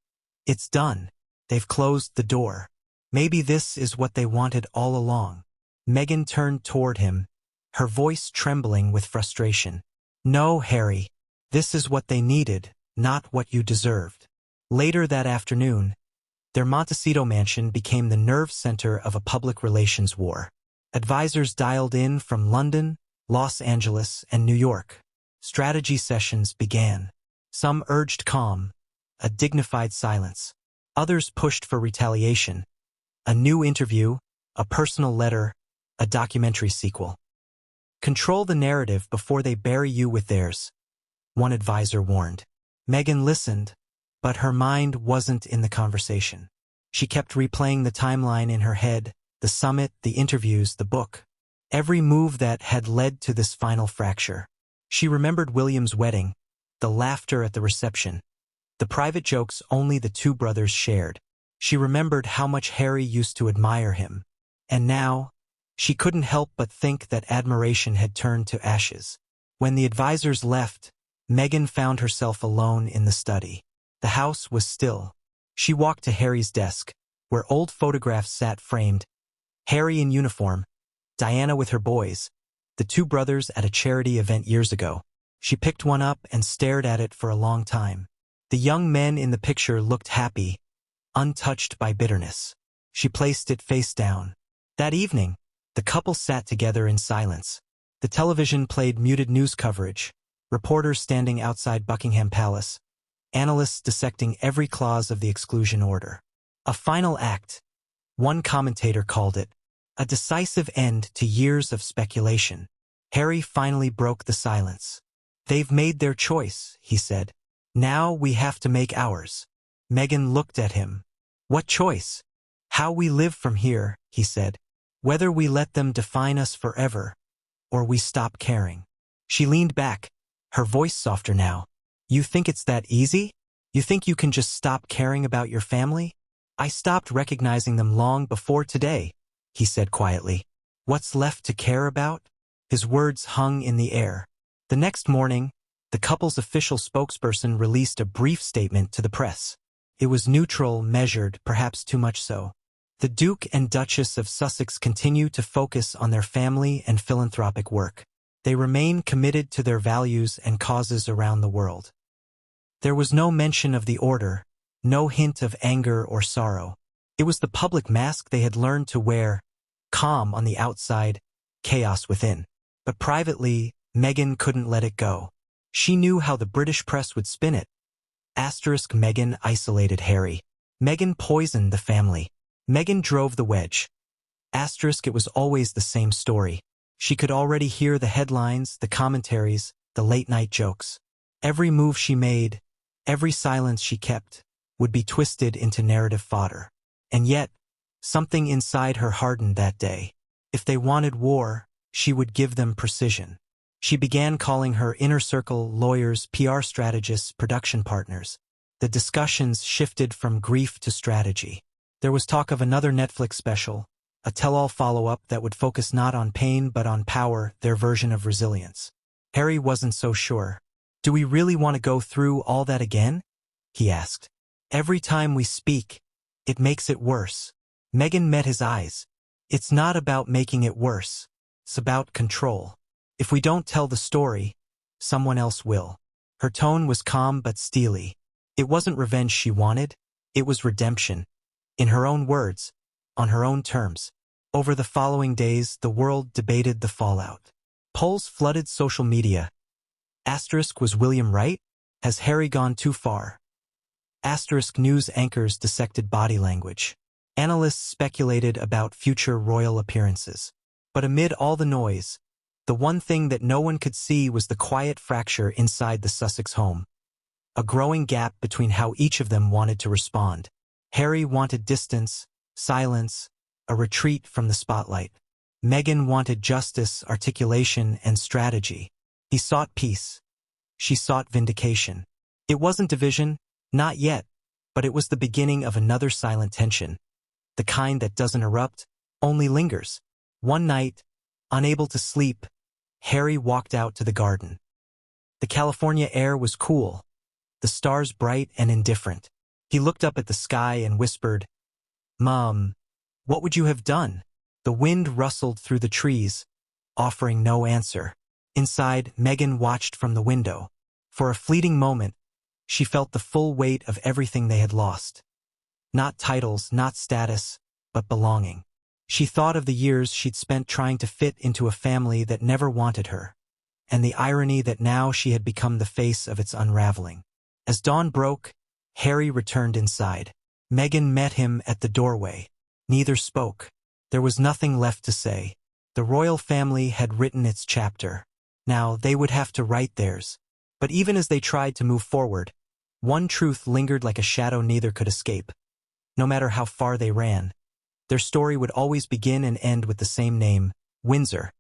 "It's done. They've closed the door. Maybe this is what they wanted all along." Meghan turned toward him, her voice trembling with frustration. "No, Harry. This is what they needed, not what you deserved." Later that afternoon, their Montecito mansion became the nerve center of a public relations war. Advisors dialed in from London, Los Angeles, and New York. Strategy sessions began. Some urged calm, a dignified silence. Others pushed for retaliation, a new interview, a personal letter, a documentary sequel. "Control the narrative before they bury you with theirs," one advisor warned. Meghan listened, but her mind wasn't in the conversation. She kept replaying the timeline in her head, the summit, the interviews, the book. Every move that had led to this final fracture. She remembered William's wedding, the laughter at the reception, the private jokes only the 2 brothers shared. She remembered how much Harry used to admire him. And now, she couldn't help but think that admiration had turned to ashes. When the advisors left, Meghan found herself alone in the study. The house was still. She walked to Harry's desk, where old photographs sat framed. Harry in uniform, Diana with her boys, the 2 brothers at a charity event years ago. She picked one up and stared at it for a long time. The young men in the picture looked happy, untouched by bitterness. She placed it face down. That evening, the couple sat together in silence. The television played muted news coverage, reporters standing outside Buckingham Palace, analysts dissecting every clause of the exclusion order. A final act, one commentator called it, a decisive end to years of speculation. Harry finally broke the silence. "They've made their choice," he said. "Now we have to make ours." Meghan looked at him. "What choice?" "How we live from here," he said. "Whether we let them define us forever, or we stop caring." She leaned back, her voice softer now. "You think it's that easy? You think you can just stop caring about your family?" "I stopped recognizing them long before today," he said quietly. "What's left to care about?" His words hung in the air. The next morning, the couple's official spokesperson released a brief statement to the press. It was neutral, measured, perhaps too much so. The Duke and Duchess of Sussex continue to focus on their family and philanthropic work. They remain committed to their values and causes around the world. There was no mention of the order, no hint of anger or sorrow. It was the public mask they had learned to wear, calm on the outside, chaos within. But privately, Meghan couldn't let it go. She knew how the British press would spin it. Meghan isolated Harry. Meghan poisoned the family. Meghan drove the wedge. It was always the same story. She could already hear the headlines, the commentaries, the late-night jokes. Every move she made, every silence she kept, would be twisted into narrative fodder. And yet, something inside her hardened that day. If they wanted war, she would give them precision. She began calling her inner circle lawyers, PR strategists, production partners. The discussions shifted from grief to strategy. There was talk of another Netflix special, a tell-all follow-up that would focus not on pain but on power, their version of resilience. Harry wasn't so sure. "Do we really want to go through all that again?" he asked. "Every time we speak, it makes it worse." Meghan met his eyes. "It's not about making it worse. It's about control. If we don't tell the story, someone else will." Her tone was calm but steely. It wasn't revenge she wanted, it was redemption. In her own words, on her own terms. Over the following days, the world debated the fallout. Polls flooded social media. Was William right? Has Harry gone too far? News anchors dissected body language. Analysts speculated about future royal appearances. But amid all the noise, the one thing that no one could see was the quiet fracture inside the Sussex home. A growing gap between how each of them wanted to respond. Harry wanted distance, silence, a retreat from the spotlight. Meghan wanted justice, articulation, and strategy. He sought peace. She sought vindication. It wasn't division, not yet, but it was the beginning of another silent tension. The kind that doesn't erupt, only lingers. One night, unable to sleep, Harry walked out to the garden. The California air was cool, the stars bright and indifferent. He looked up at the sky and whispered, "Mom, what would you have done?" The wind rustled through the trees, offering no answer. Inside, Meghan watched from the window. For a fleeting moment, she felt the full weight of everything they had lost. Not titles, not status, but belonging. She thought of the years she'd spent trying to fit into a family that never wanted her, and the irony that now she had become the face of its unraveling. As dawn broke, Harry returned inside. Meghan met him at the doorway. Neither spoke. There was nothing left to say. The royal family had written its chapter. Now they would have to write theirs. But even as they tried to move forward, one truth lingered like a shadow neither could escape. No matter how far they ran, their story would always begin and end with the same name, Windsor.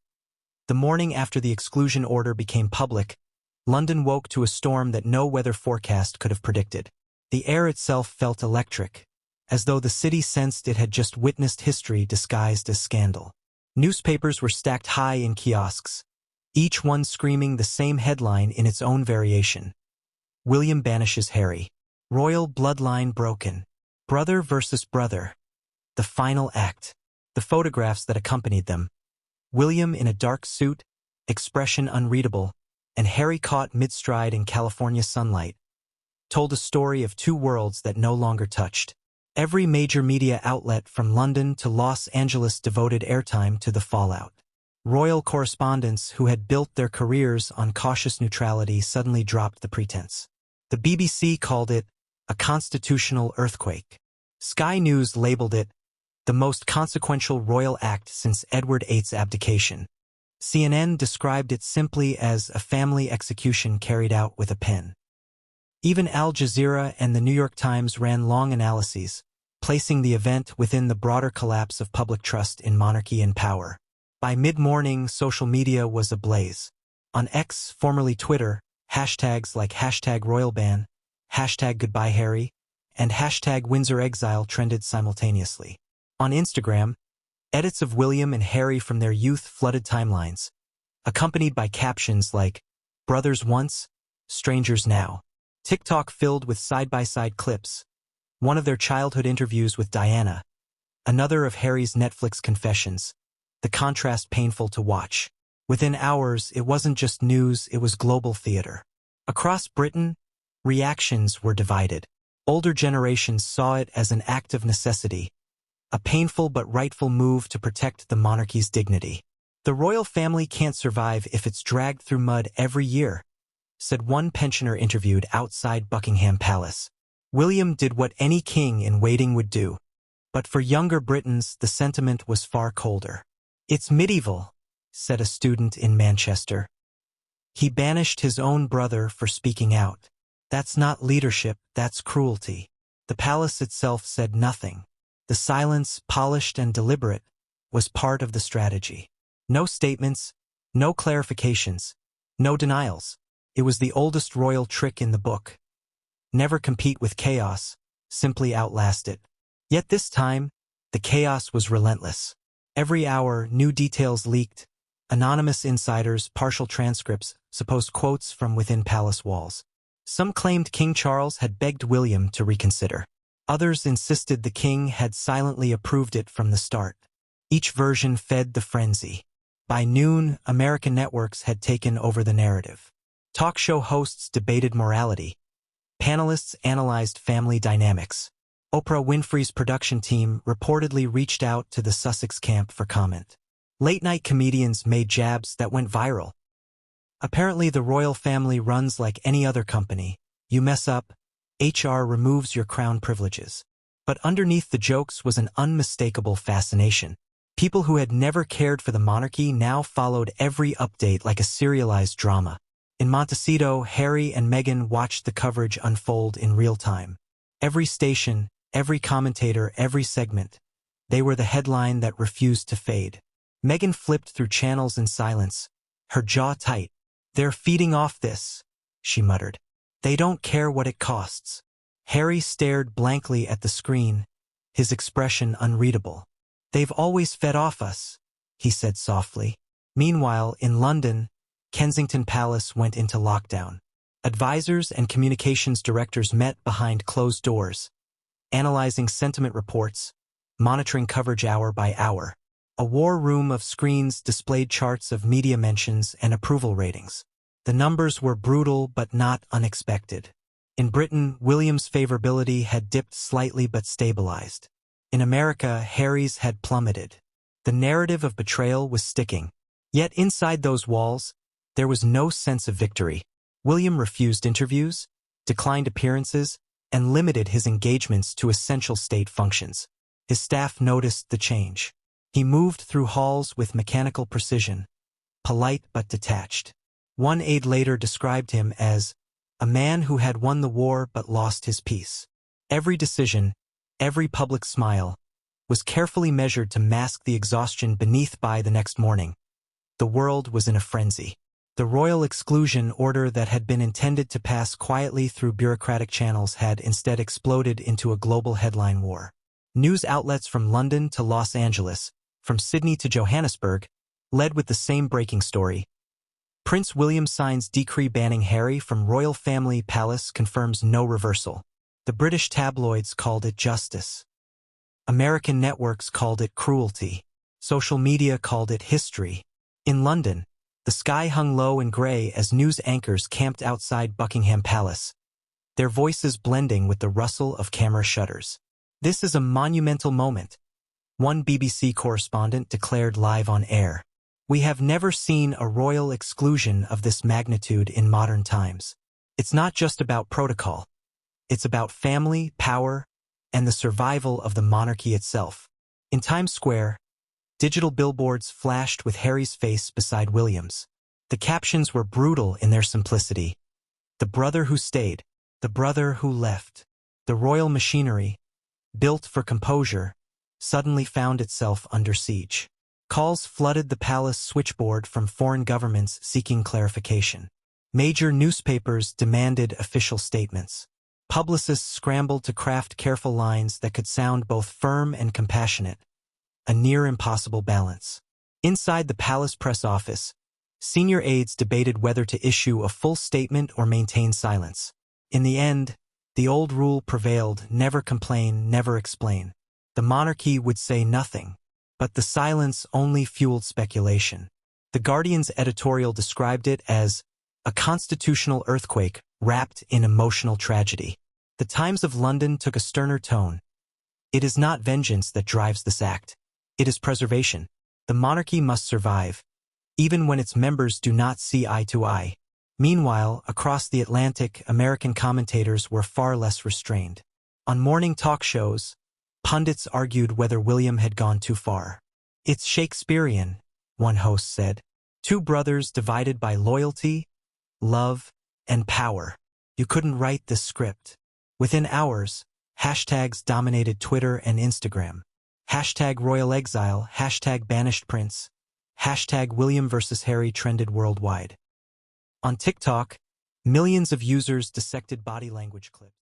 The morning after the exclusion order became public, London woke to a storm that no weather forecast could have predicted. The air itself felt electric, as though the city sensed it had just witnessed history disguised as scandal. Newspapers were stacked high in kiosks, each one screaming the same headline in its own variation. William banishes Harry. Royal bloodline broken. Brother versus brother. The final act. The photographs that accompanied them. William in a dark suit, expression unreadable, and Harry caught mid-stride in California sunlight, told a story of two worlds that no longer touched. Every major media outlet from London to Los Angeles devoted airtime to the fallout. Royal correspondents who had built their careers on cautious neutrality suddenly dropped the pretense. The BBC called it a constitutional earthquake. Sky News labeled it the most consequential royal act since Edward VIII's abdication. CNN described it simply as a family execution carried out with a pen. Even Al Jazeera and the New York Times ran long analyses, placing the event within the broader collapse of public trust in monarchy and power. By mid-morning, social media was ablaze. On X, formerly Twitter, hashtags like #RoyalBan, #GoodbyeHarry, and #WindsorExile trended simultaneously. On Instagram, edits of William and Harry from their youth flooded timelines, accompanied by captions like, "Brothers once, strangers now." TikTok filled with side-by-side clips, one of their childhood interviews with Diana, another of Harry's Netflix confessions, the contrast painful to watch. Within hours, it wasn't just news, it was global theater. Across Britain, reactions were divided. Older generations saw it as an act of necessity, a painful but rightful move to protect the monarchy's dignity. "The royal family can't survive if it's dragged through mud every year," said one pensioner interviewed outside Buckingham Palace. William did what any king in waiting would do. But for younger Britons, the sentiment was far colder. "It's medieval," said a student in Manchester. "He banished his own brother for speaking out. That's not leadership, that's cruelty." The palace itself said nothing. The silence, polished and deliberate, was part of the strategy. No statements, no clarifications, no denials. It was the oldest royal trick in the book. Never compete with chaos, simply outlast it. Yet this time, the chaos was relentless. Every hour, new details leaked, anonymous insiders, partial transcripts, supposed quotes from within palace walls. Some claimed King Charles had begged William to reconsider. Others insisted the king had silently approved it from the start. Each version fed the frenzy. By noon, American networks had taken over the narrative. Talk show hosts debated morality. Panelists analyzed family dynamics. Oprah Winfrey's production team reportedly reached out to the Sussex camp for comment. Late-night comedians made jabs that went viral. Apparently, the royal family runs like any other company. You mess up, HR removes your crown privileges. But underneath the jokes was an unmistakable fascination. People who had never cared for the monarchy now followed every update like a serialized drama. In Montecito, Harry and Meghan watched the coverage unfold in real time. Every station, every commentator, every segment. They were the headline that refused to fade. Meghan flipped through channels in silence, her jaw tight. "They're feeding off this," she muttered. "They don't care what it costs." Harry stared blankly at the screen, his expression unreadable. "They've always fed off us," he said softly. Meanwhile, in London, Kensington Palace went into lockdown. Advisors and communications directors met behind closed doors, analyzing sentiment reports, monitoring coverage hour by hour. A war room of screens displayed charts of media mentions and approval ratings. The numbers were brutal but not unexpected. In Britain, William's favorability had dipped slightly but stabilized. In America, Harry's had plummeted. The narrative of betrayal was sticking. Yet inside those walls, there was no sense of victory. William refused interviews, declined appearances, and limited his engagements to essential state functions. His staff noticed the change. He moved through halls with mechanical precision, polite but detached. One aide later described him as a man who had won the war but lost his peace. Every decision, every public smile, was carefully measured to mask the exhaustion beneath. By the next morning, the world was in a frenzy. The royal exclusion order that had been intended to pass quietly through bureaucratic channels had instead exploded into a global headline war. News outlets from London to Los Angeles, from Sydney to Johannesburg, led with the same breaking story. Prince William signs decree banning Harry from royal family palace, confirms no reversal. The British tabloids called it justice. American networks called it cruelty. Social media called it history. In London, the sky hung low and gray as news anchors camped outside Buckingham Palace, their voices blending with the rustle of camera shutters. "This is a monumental moment," one BBC correspondent declared live on air. "We have never seen a royal exclusion of this magnitude in modern times." It's not just about protocol. It's about family, power, and the survival of the monarchy itself. In Times Square, digital billboards flashed with Harry's face beside William's. The captions were brutal in their simplicity. The brother who stayed, the brother who left. The royal machinery, built for composure, suddenly found itself under siege. Calls flooded the palace switchboard from foreign governments seeking clarification. Major newspapers demanded official statements. Publicists scrambled to craft careful lines that could sound both firm and compassionate, a near-impossible balance. Inside the palace press office, senior aides debated whether to issue a full statement or maintain silence. In the end, the old rule prevailed: never complain, never explain. The monarchy would say nothing, but the silence only fueled speculation. The Guardian's editorial described it as a constitutional earthquake wrapped in emotional tragedy. The Times of London took a sterner tone. It is not vengeance that drives this act. It is preservation. The monarchy must survive, even when its members do not see eye to eye. Meanwhile, across the Atlantic, American commentators were far less restrained. On morning talk shows, pundits argued whether William had gone too far. "It's Shakespearean," one host said. "Two brothers divided by loyalty, love, and power. You couldn't write this script." Within hours, hashtags dominated Twitter and Instagram. Hashtag royal exile, hashtag banished prince, hashtag William versus Harry trended worldwide. On TikTok, millions of users dissected body language clips.